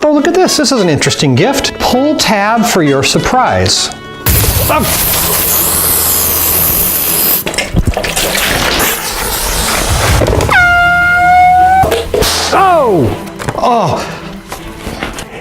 Oh, look at this. This is an interesting gift. Pull tab for your surprise. Oh!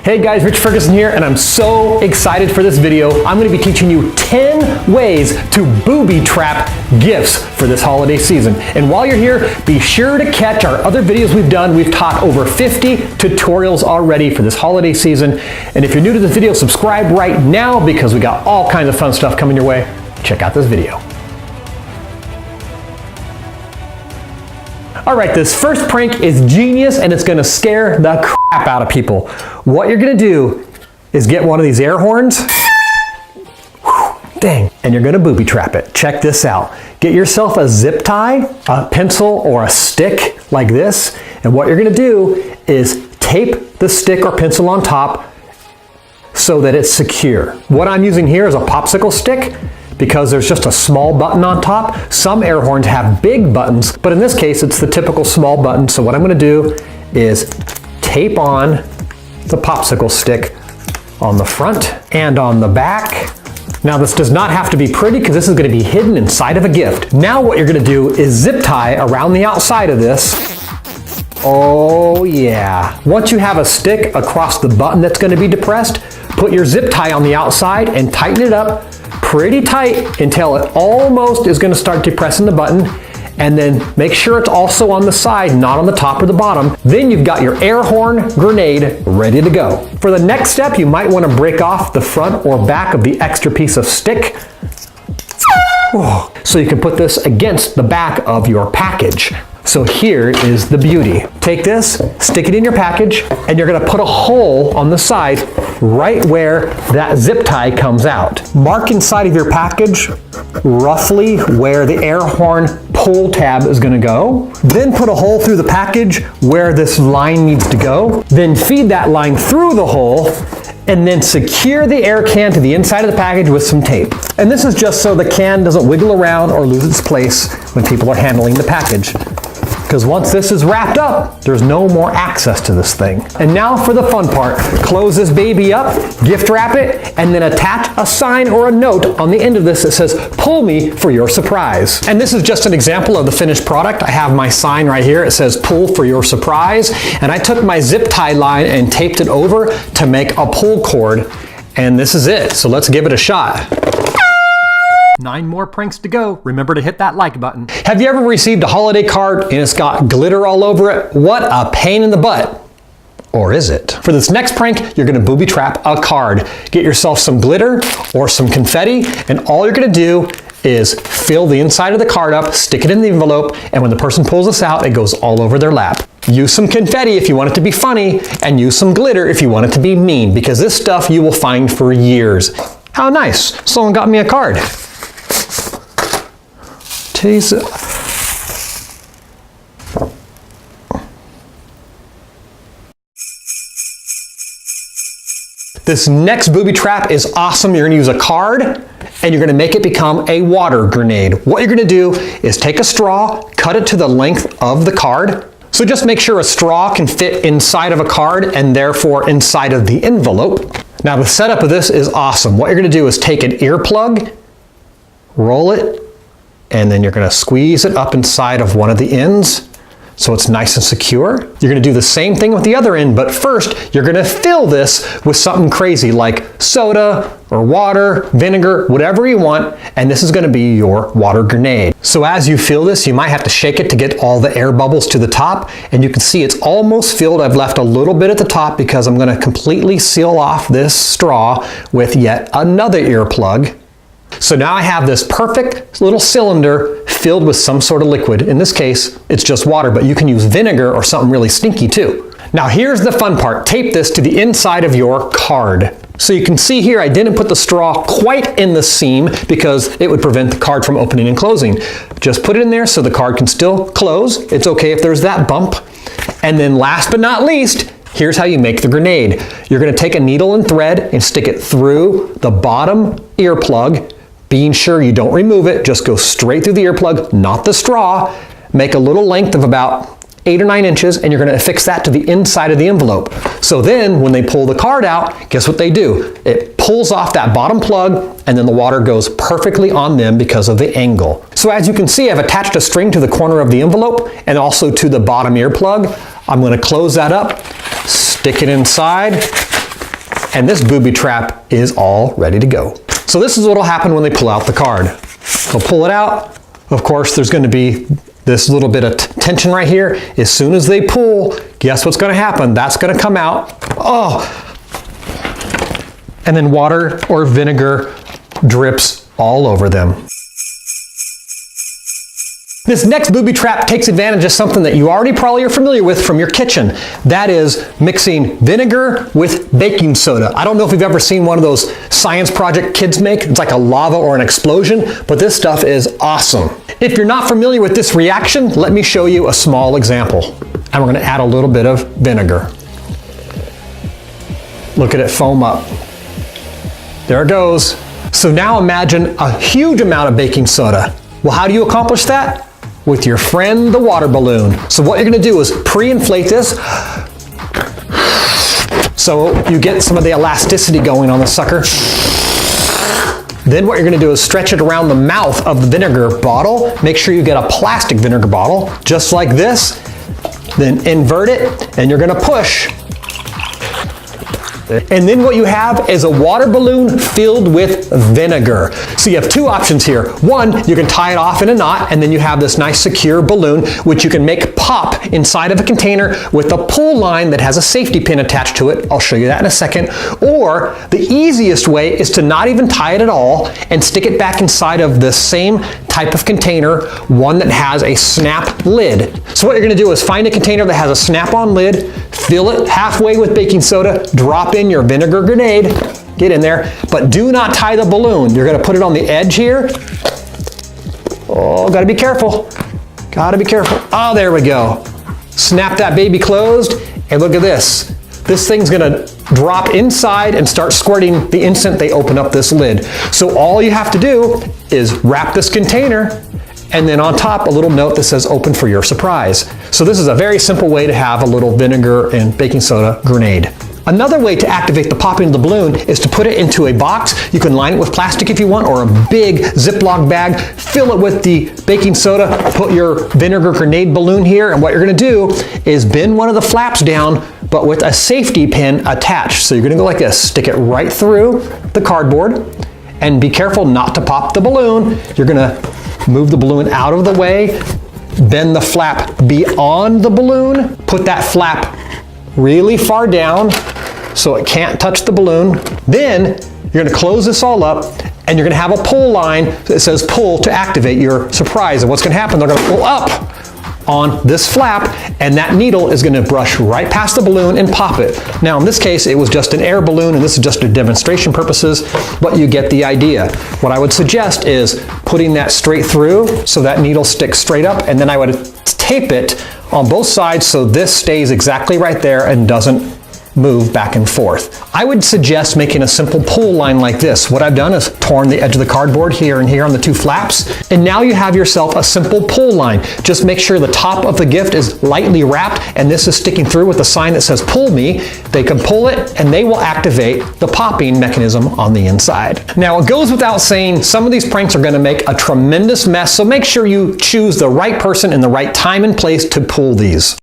Hey guys, Rich Ferguson here, and I'm so excited for this video. I'm going to be teaching you 10 ways to booby trap gifts for this holiday season. And while you're here, be sure to catch our other videos we've done. We've taught over 50 tutorials already for this holiday season. And if you're new to this video, subscribe right now because we got all kinds of fun stuff coming your way. Check out this video. All right, this first prank is genius and it's gonna scare the crap out of people. What you're gonna do is get one of these air horns, dang, and you're gonna booby trap it. Check this out. Get yourself a zip tie, a pencil, or a stick like this, and what you're gonna do is tape the stick or pencil on top so that it's secure. What I'm using here is a popsicle stick, because there's just a small button on top. Some air horns have big buttons, but in this case, it's the typical small button. So what I'm gonna do is tape on the popsicle stick on the front and on the back. Now this does not have to be pretty because this is gonna be hidden inside of a gift. Now what you're gonna do is zip tie around the outside of this. Oh yeah. Once you have a stick across the button that's gonna be depressed, put your zip tie on the outside and tighten it up pretty tight until it almost is going to start depressing the button, and then make sure it's also on the side, not on the top or the bottom. Then you've got your air horn grenade ready to go. For the next step, you might want to break off the front or back of the extra piece of stick so you can put this against the back of your package. So here is the beauty. Take this, stick it in your package, and you're gonna put a hole on the side right where that zip tie comes out. Mark inside of your package roughly where the air horn pull tab is gonna go. Then put a hole through the package where this line needs to go. Then feed that line through the hole, and then secure the air can to the inside of the package with some tape. And this is just so the can doesn't wiggle around or lose its place when people are handling the package. Because once this is wrapped up, there's no more access to this thing. And now for the fun part. Close this baby up, gift wrap it, and then attach a sign or a note on the end of this that says, "Pull me for your surprise." And this is just an example of the finished product. I have my sign right here. It says, "Pull for your surprise." And I took my zip tie line and taped it over to make a pull cord. And this is it. So let's give it a shot. 9 more pranks to go. Remember to hit that like button. Have you ever received a holiday card and it's got glitter all over it? What a pain in the butt. Or is it? For this next prank, you're gonna booby trap a card. Get yourself some glitter or some confetti, and all you're gonna do is fill the inside of the card up, stick it in the envelope, and when the person pulls this out, it goes all over their lap. Use some confetti if you want it to be funny, and use some glitter if you want it to be mean, because this stuff you will find for years. How nice, someone got me a card. This next booby trap is awesome. You're gonna use a card and you're gonna make it become a water grenade. What you're gonna do is take a straw, cut it to the length of the card. So just make sure a straw can fit inside of a card and therefore inside of the envelope. Now the setup of this is awesome. What you're gonna do is take an earplug, roll it, and then you're gonna squeeze it up inside of one of the ends so it's nice and secure. You're gonna do the same thing with the other end, but first you're gonna fill this with something crazy like soda or water, vinegar, whatever you want, and this is gonna be your water grenade. So as you fill this, you might have to shake it to get all the air bubbles to the top, and you can see it's almost filled. I've left a little bit at the top because I'm gonna completely seal off this straw with yet another earplug. So now I have this perfect little cylinder filled with some sort of liquid. In this case, it's just water, but you can use vinegar or something really stinky too. Now here's the fun part. Tape this to the inside of your card. So you can see here I didn't put the straw quite in the seam because it would prevent the card from opening and closing. Just put it in there so the card can still close. It's okay if there's that bump. And then last but not least, here's how you make the grenade. You're gonna take a needle and thread and stick it through the bottom earplug, being sure you don't remove it, just go straight through the earplug, not the straw. Make a little length of about 8 or 9 inches, and you're going to affix that to the inside of the envelope. So then when they pull the card out, guess what they do? It pulls off that bottom plug, and then the water goes perfectly on them because of the angle. So as you can see, I've attached a string to the corner of the envelope and also to the bottom ear plug. I'm going to close that up, stick it inside, and this booby trap is all ready to go. So this is what will happen when they pull out the card. They'll pull it out. Of course, there's going to be this little bit of tension right here. As soon as they pull, guess what's going to happen? That's going to come out. Oh! And then water or vinegar drips all over them. This next booby trap takes advantage of something that you already probably are familiar with from your kitchen. That is mixing vinegar with baking soda. I don't know if you've ever seen one of those science project kids make. It's like a lava or an explosion, but this stuff is awesome. If you're not familiar with this reaction, let me show you a small example. And we're going to add a little bit of vinegar. Look at it foam up. There it goes. So now imagine a huge amount of baking soda. Well, how do you accomplish that? With your friend, the water balloon. So what you're going to do is pre-inflate this so you get some of the elasticity going on the sucker. Then what you're going to do is stretch it around the mouth of the vinegar bottle. Make sure you get a plastic vinegar bottle, just like this. Then invert it, and you're going to push. And then what you have is a water balloon filled with vinegar. So you have two options here. One, you can tie it off in a knot, and then you have this nice secure balloon, which you can make pop inside of a container with a pull line that has a safety pin attached to it. I'll show you that in a second. Or the easiest way is to not even tie it at all and stick it back inside of the same type of container, one that has a snap lid. So what you're going to do is find a container that has a snap-on lid, fill it halfway with baking soda, drop in your Vinegar Grenade, get in there, but do not tie the balloon. You're going to put it on the edge here. Oh, got to be careful. Got to be careful. Oh, there we go. Snap that baby closed, and look at this. This thing's going to drop inside and start squirting the instant they open up this lid. So all you have to do is wrap this container, and then on top a little note that says open for your surprise. So this is a very simple way to have a little vinegar and baking soda grenade. Another way to activate the popping of the balloon is to put it into a box. You can line it with plastic if you want, or a big Ziploc bag. Fill it with the baking soda, put your vinegar grenade balloon here, and what you're going to do is bend one of the flaps down, but with a safety pin attached. So you're going to go like this, stick it right through the cardboard, and be careful not to pop the balloon. You're going to move the balloon out of the way, bend the flap beyond the balloon, put that flap really far down so it can't touch the balloon. Then you're going to close this all up, and you're going to have a pull line that says pull to activate your surprise. And what's going to happen, they're going to pull up on this flap, and that needle is going to brush right past the balloon and pop it. Now in this case it was just an air balloon, and this is just for demonstration purposes, but you get the idea. What I would suggest is putting that straight through so that needle sticks straight up, and then I would tape it on both sides so this stays exactly right there and doesn't move back and forth. I would suggest making a simple pull line like this. What I've done is torn the edge of the cardboard here and here on the two flaps, and now you have yourself a simple pull line. Just make sure the top of the gift is lightly wrapped, and this is sticking through with a sign that says pull me. They can pull it, and they will activate the popping mechanism on the inside. Now it goes without saying, some of these pranks are going to make a tremendous mess, so make sure you choose the right person in the right time and place to pull these.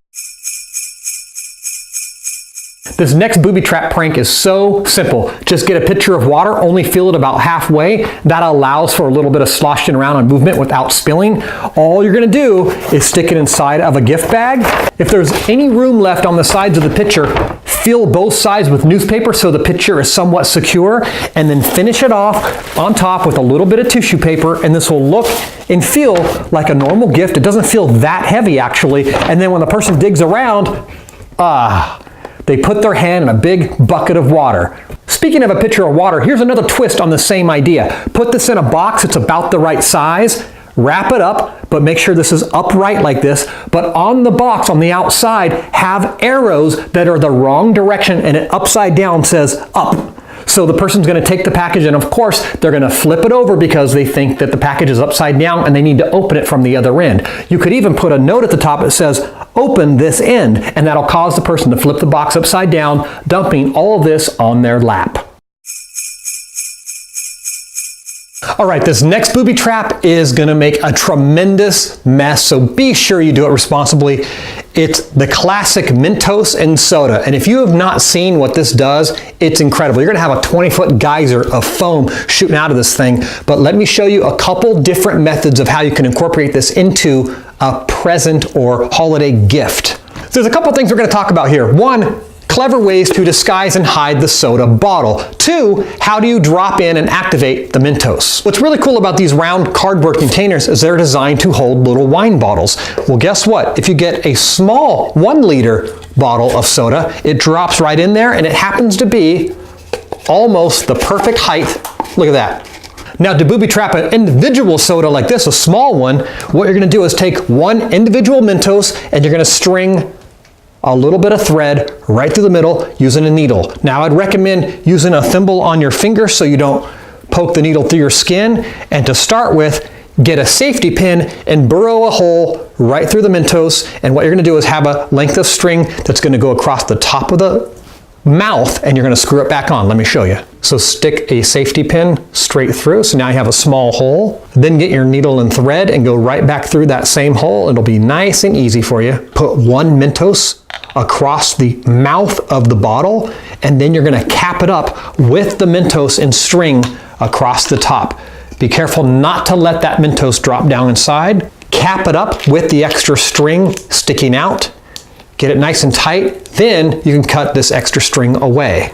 This next booby trap prank is so simple. Just get a pitcher of water, only fill it about halfway. That allows for a little bit of sloshing around and movement without spilling. All you're going to do is stick it inside of a gift bag. If there's any room left on the sides of the pitcher, fill both sides with newspaper so the pitcher is somewhat secure, and then finish it off on top with a little bit of tissue paper, and this will look and feel like a normal gift. It doesn't feel that heavy actually, and then when the person digs around, they put their hand in a big bucket of water. Speaking of a pitcher of water, here's another twist on the same idea. Put this in a box that's about the right size, wrap it up, but make sure this is upright like this, but on the box on the outside have arrows that are the wrong direction, and it upside down says up. So the person's going to take the package and of course they're going to flip it over because they think that the package is upside down and they need to open it from the other end. You could even put a note at the top that says, open this end, and that'll cause the person to flip the box upside down, dumping all of this on their lap. All right, this next booby trap is going to make a tremendous mess, so be sure you do it responsibly. It's the classic Mentos and soda, and if you have not seen what this does, it's incredible. You're going to have a 20-foot geyser of foam shooting out of this thing, but let me show you a couple different methods of how you can incorporate this into a present or holiday gift. So there's a couple things we're going to talk about here. One, clever ways to disguise and hide the soda bottle. Two, how do you drop in and activate the Mentos? What's really cool about these round cardboard containers is they're designed to hold little wine bottles. Well, guess what? If you get a small 1-liter bottle of soda, it drops right in there and it happens to be almost the perfect height. Look at that. Now, to booby trap an individual soda like this, a small one, what you're going to do is take one individual Mentos and you're going to string a little bit of thread right through the middle using a needle. Now, I'd recommend using a thimble on your finger so you don't poke the needle through your skin. And to start with, get a safety pin and burrow a hole right through the Mentos. And what you're going to do is have a length of string that's going to go across the top of the mouth and you're going to screw it back on. Let me show you. So stick a safety pin straight through. So now you have a small hole. Then get your needle and thread and go right back through that same hole. It'll be nice and easy for you. Put one Mentos across the mouth of the bottle, and then you're going to cap it up with the Mentos and string across the top. Be careful not to let that Mentos drop down inside. Cap it up with the extra string sticking out. Get it nice and tight. Then you can cut this extra string away.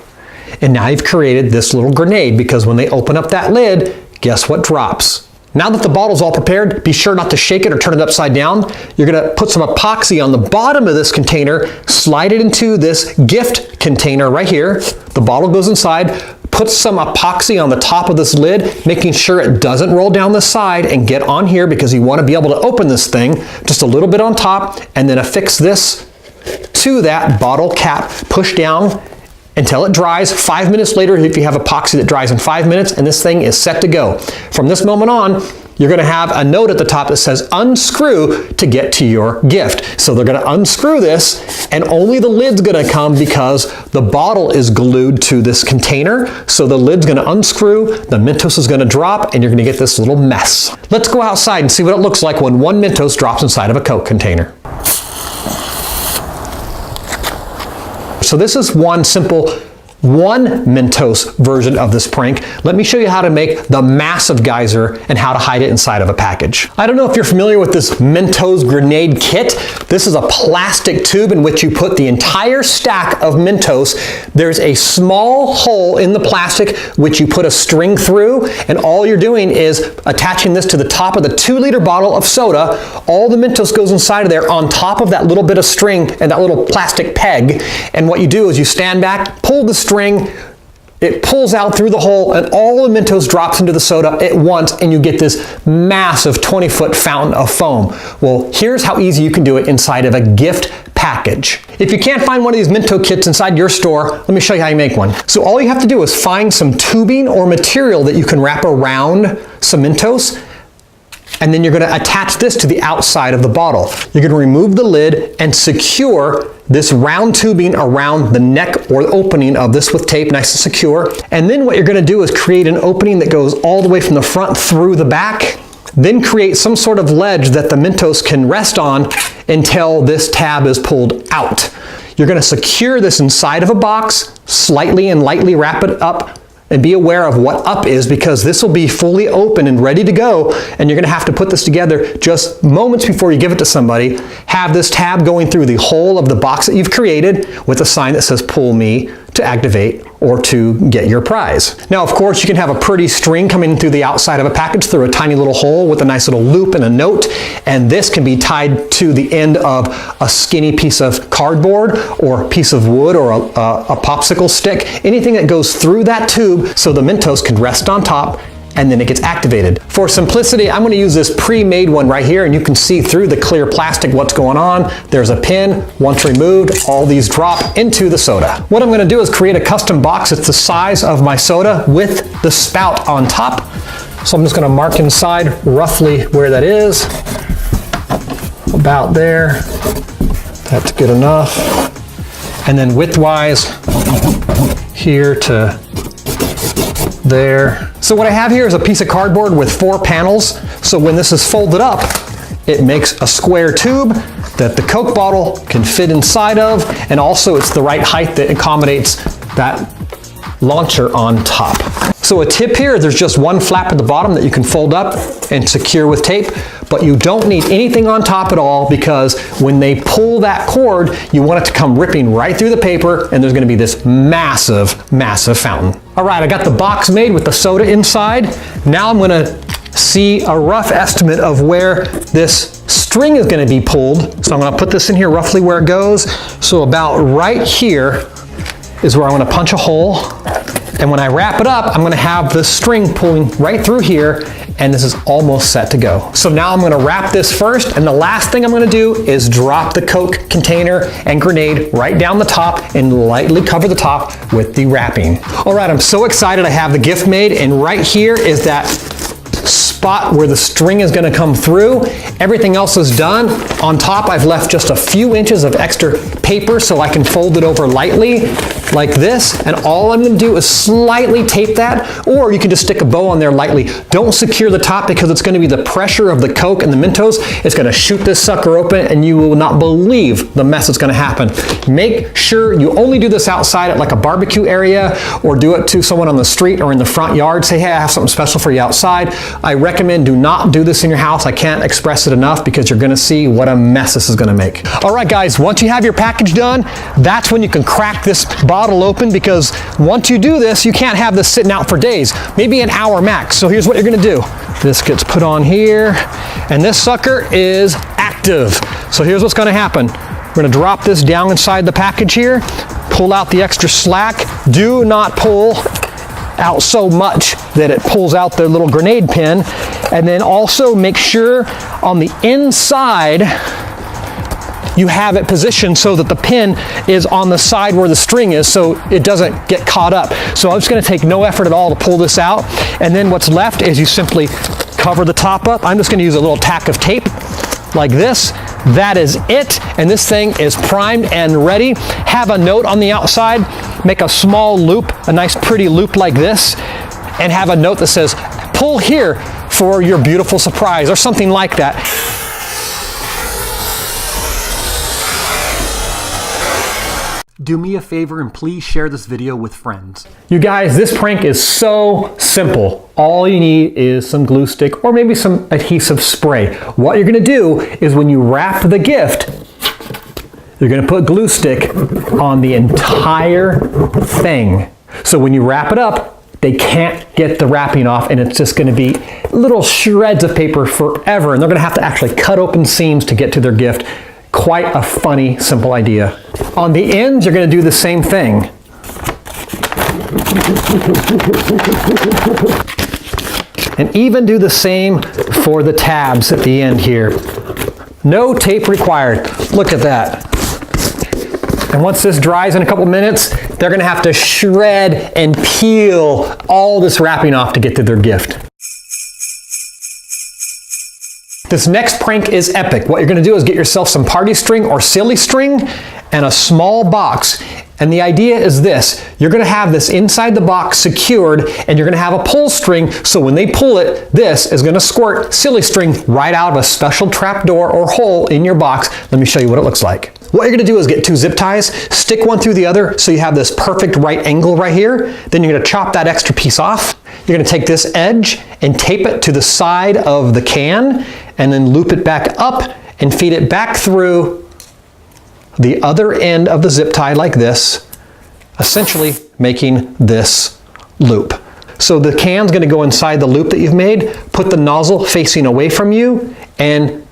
And now you've created this little grenade, because when they open up that lid, guess what drops? Now that the bottle's all prepared, be sure not to shake it or turn it upside down. You're going to put some epoxy on the bottom of this container, slide it into this gift container right here. The bottle goes inside. Put some epoxy on the top of this lid, making sure it doesn't roll down the side, and get on here because you want to be able to open this thing just a little bit on top, and then affix this to that bottle cap. Push down until it dries. 5 minutes later, if you have epoxy that dries in 5 minutes, and this thing is set to go. From this moment on, you're going to have a note at the top that says unscrew to get to your gift. So they're going to unscrew this, and only the lid's going to come because the bottle is glued to this container. So the lid's going to unscrew, the Mentos is going to drop, and you're going to get this little mess. Let's go outside and see what it looks like when one Mentos drops inside of a Coke container. So this is one simple Mentos version of this prank. Let me show you how to make the massive geyser and how to hide it inside of a package. I don't know if you're familiar with this Mentos grenade kit. This is a plastic tube in which you put the entire stack of Mentos. There's a small hole in the plastic which you put a string through, and all you're doing is attaching this to the top of the 2-liter bottle of soda. All the Mentos goes inside of there on top of that little bit of string and that little plastic peg. And what you do is you stand back, pull the string, it pulls out through the hole, and all the Mentos drops into the soda at once, and you get this massive 20-foot fountain of foam. Well, here's how easy you can do it inside of a gift package. If you can't find one of these Mentos kits inside your store, let me show you how you make one. So all you have to do is find some tubing or material that you can wrap around some Mentos, and then you're going to attach this to the outside of the bottle. You're going to remove the lid and secure this round tubing around the neck or the opening of this with tape, nice and secure. And then what you're going to do is create an opening that goes all the way from the front through the back. Then create some sort of ledge that the Mentos can rest on until this tab is pulled out. You're going to secure this inside of a box, slightly and lightly wrap it up, and be aware of what up is, because this will be fully open and ready to go, and you're going to have to put this together just moments before you give it to somebody. Have this tab going through the whole of the box that you've created with a sign that says pull me to activate or to get your prize. Now, of course, you can have a pretty string coming through the outside of a package through a tiny little hole with a nice little loop and a note, and this can be tied to the end of a skinny piece of cardboard or piece of wood or a popsicle stick, anything that goes through that tube so the Mentos can rest on top and then it gets activated. For simplicity, I'm going to use this pre-made one right here, and you can see through the clear plastic what's going on. There's a pin. Once removed, all these drop into the soda. What I'm going to do is create a custom box. It's the size of my soda with the spout on top. So I'm just going to mark inside roughly where that is. About there. That's good enough. And then widthwise, here to there. So what I have here is a piece of cardboard with 4 panels. So when this is folded up, it makes a square tube that the Coke bottle can fit inside of, and also it's the right height that accommodates that launcher on top. So a tip here, there's just one flap at the bottom that you can fold up and secure with tape, but you don't need anything on top at all, because when they pull that cord, you want it to come ripping right through the paper, and there's going to be this massive, massive fountain. All right, I got the box made with the soda inside. Now I'm going to see a rough estimate of where this string is going to be pulled. So I'm going to put this in here roughly where it goes. So about right here is where I'm going to punch a hole. And when I wrap it up, I'm going to have the string pulling right through here, and this is almost set to go. So now I'm going to wrap this first, and the last thing I'm going to do is drop the Coke container and grenade right down the top and lightly cover the top with the wrapping. All right, I'm so excited I have the gift made, and right here is that spot where the string is going to come through. Everything else is done. On top, I've left just a few inches of extra paper so I can fold it over lightly like this, and all I'm going to do is slightly tape that, or you can just stick a bow on there lightly. Don't secure the top, because it's going to be the pressure of the Coke and the Mentos. It's going to shoot this sucker open, and you will not believe the mess that's going to happen. Make sure you only do this outside at like a barbecue area, or do it to someone on the street or in the front yard. Say, hey, I have something special for you outside. I recommend do not do this in your house. I can't express it enough, because you're going to see what a mess this is going to make. All right, guys, once you have your package done, that's when you can crack this bottle open, because once you do this, you can't have this sitting out for days, maybe an hour max. So here's what you're going to do. This gets put on here, and this sucker is active. So here's what's going to happen. We're going to drop this down inside the package here, pull out the extra slack. Do not pull out so much that it pulls out the little grenade pin, and then also make sure on the inside you have it positioned so that the pin is on the side where the string is, so it doesn't get caught up. So I'm just going to take no effort at all to pull this out, and then what's left is you simply cover the top up. I'm just going to use a little tack of tape like this. That is it, and this thing is primed and ready. Have a note on the outside, make a small loop, a nice pretty loop like this, and have a note that says, pull here for your beautiful surprise, or something like that. Do me a favor and please share this video with friends. You guys, this prank is so simple. All you need is some glue stick or maybe some adhesive spray. What you're gonna do is when you wrap the gift, you're gonna put glue stick on the entire thing. So when you wrap it up, they can't get the wrapping off, and it's just gonna be little shreds of paper forever, and they're gonna have to actually cut open seams to get to their gift. Quite a funny, simple idea. On the ends, you're going to do the same thing. And even do the same for the tabs at the end here. No tape required. Look at that. And once this dries in a couple minutes, they're going to have to shred and peel all this wrapping off to get to their gift. This next prank is epic. What you're going to do is get yourself some party string or silly string and a small box. And the idea is this. You're going to have this inside the box secured, and you're going to have a pull string, so when they pull it, this is going to squirt silly string right out of a special trap door or hole in your box. Let me show you what it looks like. What you're going to do is get 2 zip ties, stick one through the other so you have this perfect right angle right here. Then you're going to chop that extra piece off. You're going to take this edge and tape it to the side of the can, and then loop it back up and feed it back through the other end of the zip tie like this, essentially making this loop. So the can's going to go inside the loop that you've made, put the nozzle facing away from you, and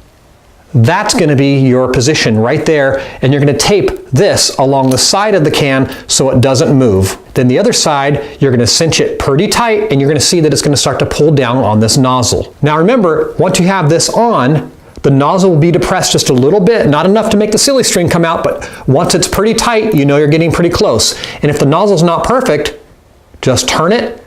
That's going to be your position right there, and you're going to tape this along the side of the can so it doesn't move. Then the other side, you're going to cinch it pretty tight, and you're going to see that it's going to start to pull down on this nozzle. Now remember, once you have this on, the nozzle will be depressed just a little bit, not enough to make the silly string come out, but once it's pretty tight, you know you're getting pretty close. And if the nozzle's not perfect, just turn it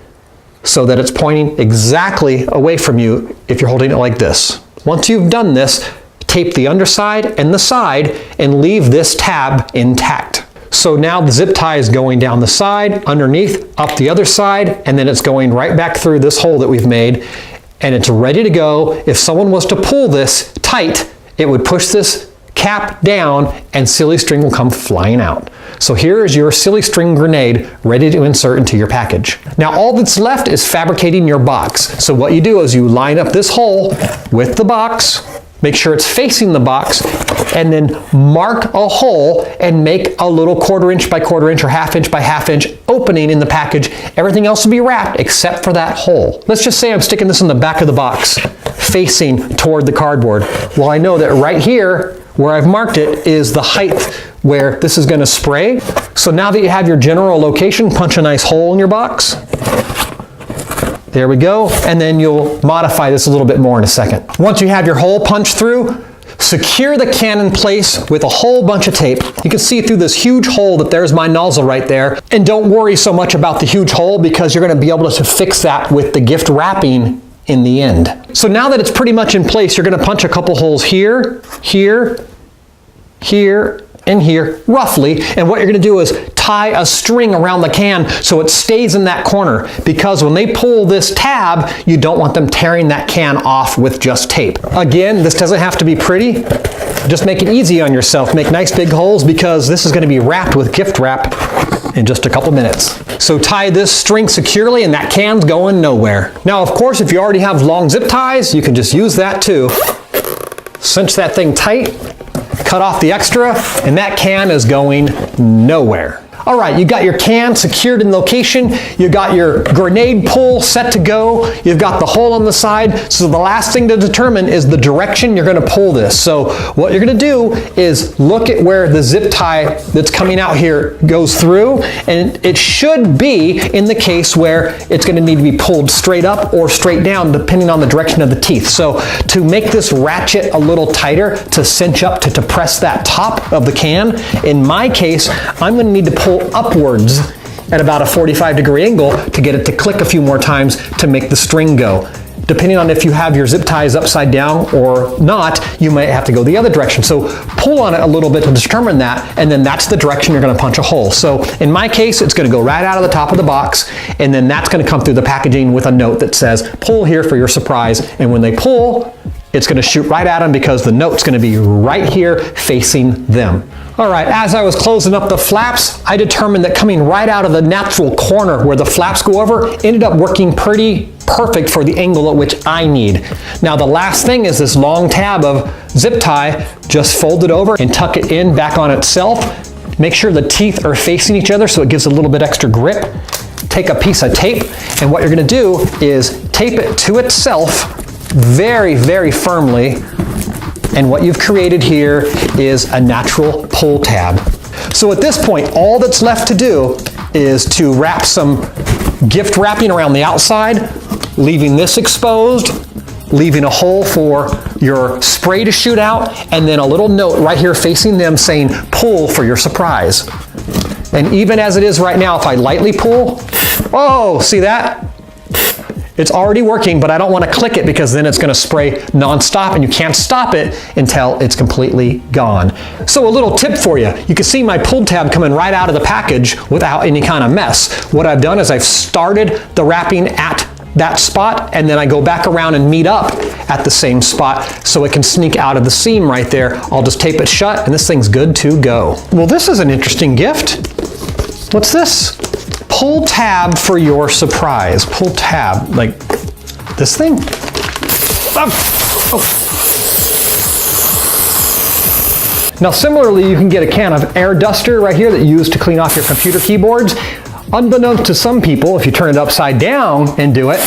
so that it's pointing exactly away from you if you're holding it like this. Once you've done this, tape the underside and the side and leave this tab intact. So now the zip tie is going down the side, underneath, up the other side, and then it's going right back through this hole that we've made, and it's ready to go. If someone was to pull this tight, it would push this cap down and silly string will come flying out. So here is your silly string grenade ready to insert into your package. Now all that's left is fabricating your box. So what you do is you line up this hole with the box, make sure it's facing the box, and then mark a hole and make a little 1/4 inch by 1/4 inch or 1/2 inch by 1/2 inch opening in the package. Everything else will be wrapped except for that hole. Let's just say I'm sticking this in the back of the box, facing toward the cardboard. Well, I know that right here, where I've marked it, is the height where this is going to spray. So now that you have your general location, punch a nice hole in your box. There we go, and then you'll modify this a little bit more in a second. Once you have your hole punched through, secure the can in place with a whole bunch of tape. You can see through this huge hole that there's my nozzle right there. And don't worry so much about the huge hole because you're going to be able to fix that with the gift wrapping in the end. So now that it's pretty much in place, you're going to punch a couple holes here, here, here, and here, roughly. And what you're going to do is tie a string around the can so it stays in that corner, because when they pull this tab, you don't want them tearing that can off with just tape. Again, this doesn't have to be pretty. Just make it easy on yourself. Make nice big holes because this is going to be wrapped with gift wrap in just a couple minutes. So tie this string securely and that can's going nowhere. Now, of course, if you already have long zip ties, you can just use that too. Cinch that thing tight, cut off the extra, and that can is going nowhere. All right, you got your can secured in location, you got your grenade pull set to go, you've got the hole on the side, so the last thing to determine is the direction you're gonna pull this. So what you're gonna do is look at where the zip tie that's coming out here goes through, and it should be in the case where it's gonna need to be pulled straight up or straight down depending on the direction of the teeth. So to make this ratchet a little tighter, to cinch up, to press that top of the can, in my case, I'm gonna need to pull upwards at about a 45-degree angle to get it to click a few more times to make the string go. Depending on if you have your zip ties upside down or not, you might have to go the other direction. So pull on it a little bit to determine that, and then that's the direction you're going to punch a hole. So in my case, it's going to go right out of the top of the box, and then that's going to come through the packaging with a note that says, pull here for your surprise. And when they pull, it's going to shoot right at them because the note's going to be right here facing them. All right, as I was closing up the flaps, I determined that coming right out of the natural corner where the flaps go over ended up working pretty perfect for the angle at which I need. Now the last thing is this long tab of zip tie. Just fold it over and tuck it in back on itself. Make sure the teeth are facing each other so it gives a little bit extra grip. Take a piece of tape, and what you're going to do is tape it to itself very, very firmly. And what you've created here is a natural pull tab. So at this point, all that's left to do is to wrap some gift wrapping around the outside, leaving this exposed, leaving a hole for your spray to shoot out, and then a little note right here facing them saying, pull for your surprise. And even as it is right now, if I lightly pull, oh, see that? It's already working, but I don't want to click it because then it's going to spray nonstop and you can't stop it until it's completely gone. So a little tip for you. You can see my pull tab coming right out of the package without any kind of mess. What I've done is I've started the wrapping at that spot, and then I go back around and meet up at the same spot so it can sneak out of the seam right there. I'll just tape it shut and this thing's good to go. Well, this is an interesting gift. What's this? Pull tab for your surprise. Pull tab, like this thing. Now similarly, you can get a can of air duster right here that you use to clean off your computer keyboards. Unbeknownst to some people, if you turn it upside down and do it,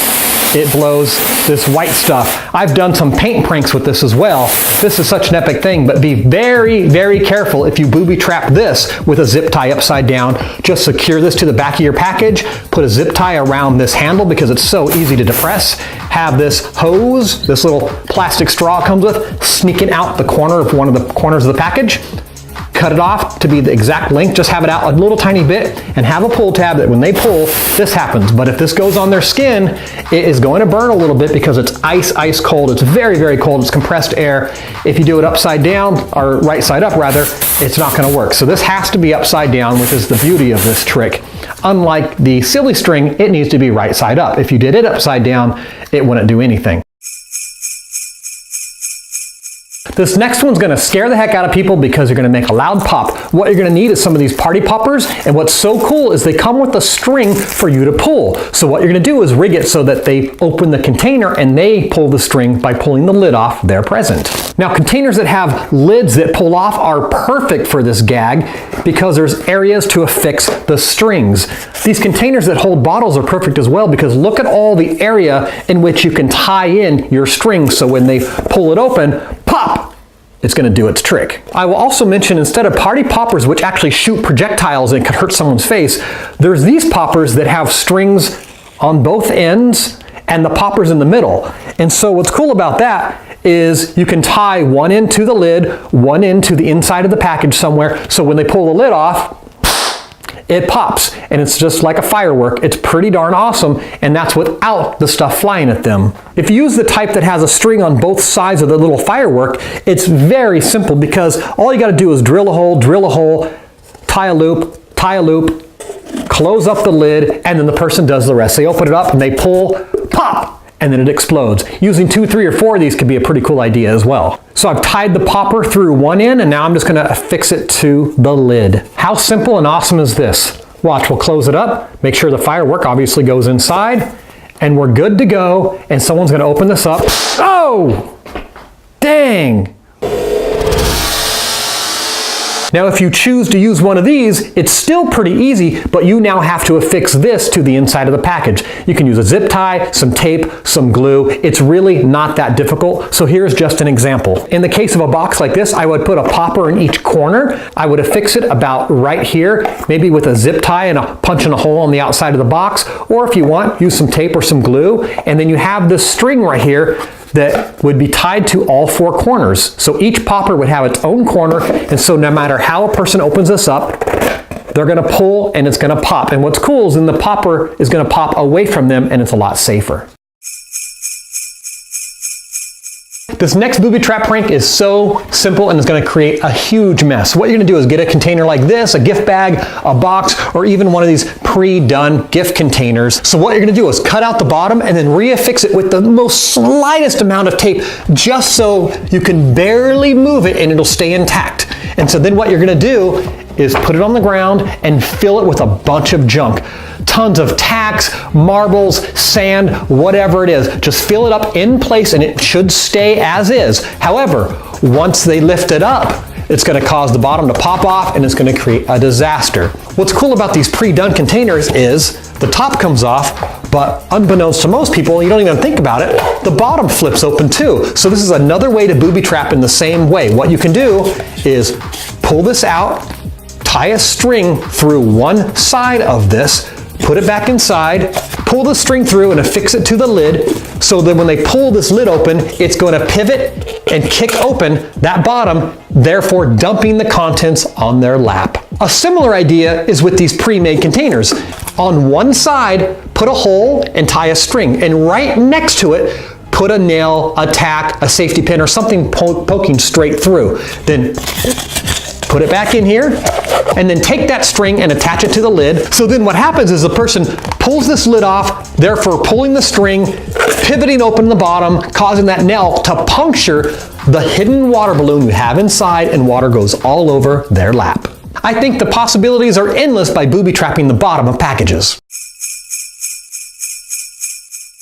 it blows this white stuff. I've done some paint pranks with this as well. This is such an epic thing, but be very, very careful if you booby trap this with a zip tie upside down. Just secure this to the back of your package, put a zip tie around this handle because it's so easy to depress. Have this hose, this little plastic straw comes with, sneaking out the corner of one of the corners of the package. Cut it off to be the exact length, just have it out a little tiny bit, and have a pull tab that when they pull, this happens. But if this goes on their skin, it is going to burn a little bit because it's ice cold. It's very, very cold. It's compressed air. If you do it upside down, or right side up rather, it's not going to work. So this has to be upside down, which is the beauty of this trick. Unlike the silly string, it needs to be right side up. If you did it upside down, it wouldn't do anything. This next one's gonna scare the heck out of people because you're gonna make a loud pop. What you're gonna need is some of these party poppers, and what's so cool is they come with a string for you to pull. So what you're gonna do is rig it so that they open the container and they pull the string by pulling the lid off their present. Now, containers that have lids that pull off are perfect for this gag because there's areas to affix the strings. These containers that hold bottles are perfect as well because look at all the area in which you can tie in your strings so when they pull it open, pop! It's going to do its trick. I will also mention instead of party poppers, which actually shoot projectiles and could hurt someone's face, there's these poppers that have strings on both ends and the poppers in the middle. And so what's cool about that is you can tie one end to the lid, one end to the inside of the package somewhere, so when they pull the lid off, it pops, and it's just like a firework. It's pretty darn awesome, and that's without the stuff flying at them. If you use the type that has a string on both sides of the little firework, it's very simple because all you got to do is drill a hole, tie a loop, close up the lid, and then the person does the rest. They open it up and they pull, pop, and then it explodes. Using 2, 3, or 4 of these could be a pretty cool idea as well. So I've tied the popper through one end, and now I'm just going to affix it to the lid. How simple and awesome is this? Watch, we'll close it up, make sure the firework obviously goes inside, and we're good to go, and someone's going to open this up. Oh! Dang! Now, if you choose to use one of these, it's still pretty easy, but you now have to affix this to the inside of the package. You can use a zip tie, some tape, some glue. It's really not that difficult. So here's just an example. In the case of a box like this, I would put a popper in each corner. I would affix it about right here, maybe with a zip tie and punching a hole on the outside of the box. Or if you want, use some tape or some glue. And then you have this string right here that would be tied to all 4 corners. So each popper would have its own corner, and so no matter how a person opens this up, they're gonna pull and it's gonna pop. And what's cool is then the popper is gonna pop away from them and it's a lot safer. This next booby trap prank is so simple and it's going to create a huge mess. What you're going to do is get a container like this, a gift bag, a box, or even one of these pre-done gift containers. So what you're going to do is cut out the bottom and then reaffix it with the most slightest amount of tape, just so you can barely move it and it'll stay intact. And so then what you're going to do is put it on the ground and fill it with a bunch of junk. Tons of tacks, marbles, sand, whatever it is. Just fill it up in place and it should stay as is. However, once they lift it up, it's going to cause the bottom to pop off and it's going to create a disaster. What's cool about these pre-done containers is the top comes off, but unbeknownst to most people, you don't even think about it, the bottom flips open too. So this is another way to booby trap in the same way. What you can do is pull this out, tie a string through one side of this, put it back inside, pull the string through and affix it to the lid, so that when they pull this lid open, it's going to pivot and kick open that bottom, therefore dumping the contents on their lap. A similar idea is with these pre-made containers. On one side, put a hole and tie a string, and right next to it, put a nail, a tack, a safety pin, or something poking straight through. Then put it back in here, and then take that string and attach it to the lid. So then what happens is the person pulls this lid off, therefore pulling the string, pivoting open the bottom, causing that nail to puncture the hidden water balloon you have inside, and water goes all over their lap. I think the possibilities are endless by booby trapping the bottom of packages.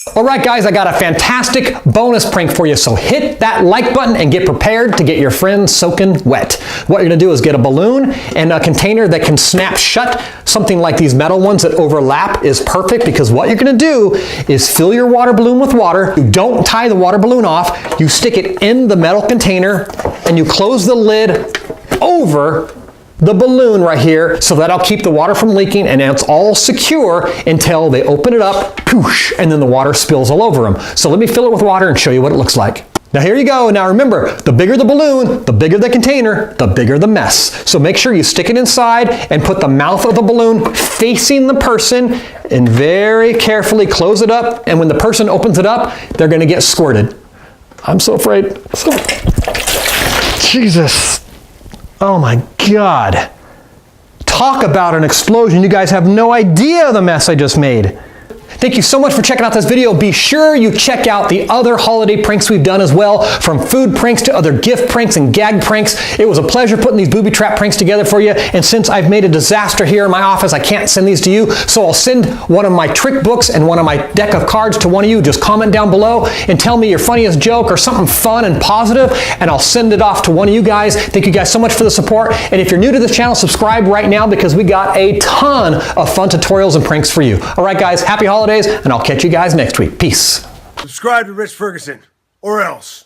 All right, guys, I got a fantastic bonus prank for you. So hit that like button and get prepared to get your friends soaking wet. What you're gonna do is get a balloon and a container that can snap shut. Something like these metal ones that overlap is perfect, because what you're gonna do is fill your water balloon with water. You don't tie the water balloon off. You stick it in the metal container and you close the lid over the balloon right here, so that'll keep the water from leaking, and it's all secure until they open it up, poosh, and then the water spills all over them. So let me fill it with water and show you what it looks like. Now here you go. Now remember, the bigger the balloon, the bigger the container, the bigger the mess. So make sure you stick it inside and put the mouth of the balloon facing the person and very carefully close it up. And when the person opens it up, they're gonna get squirted. I'm so afraid. Jesus. Oh my God. Talk about an explosion. You guys have no idea the mess I just made. Thank you so much for checking out this video. Be sure you check out the other holiday pranks we've done as well, from food pranks to other gift pranks and gag pranks. It was a pleasure putting these booby trap pranks together for you. And since I've made a disaster here in my office, I can't send these to you. So I'll send one of my trick books and one of my deck of cards to one of you. Just comment down below and tell me your funniest joke or something fun and positive, and I'll send it off to one of you guys. Thank you guys so much for the support. And if you're new to this channel, subscribe right now, because we got a ton of fun tutorials and pranks for you. All right, guys, happy holidays, and I'll catch you guys next week. Peace. Subscribe to Rich Ferguson, or else.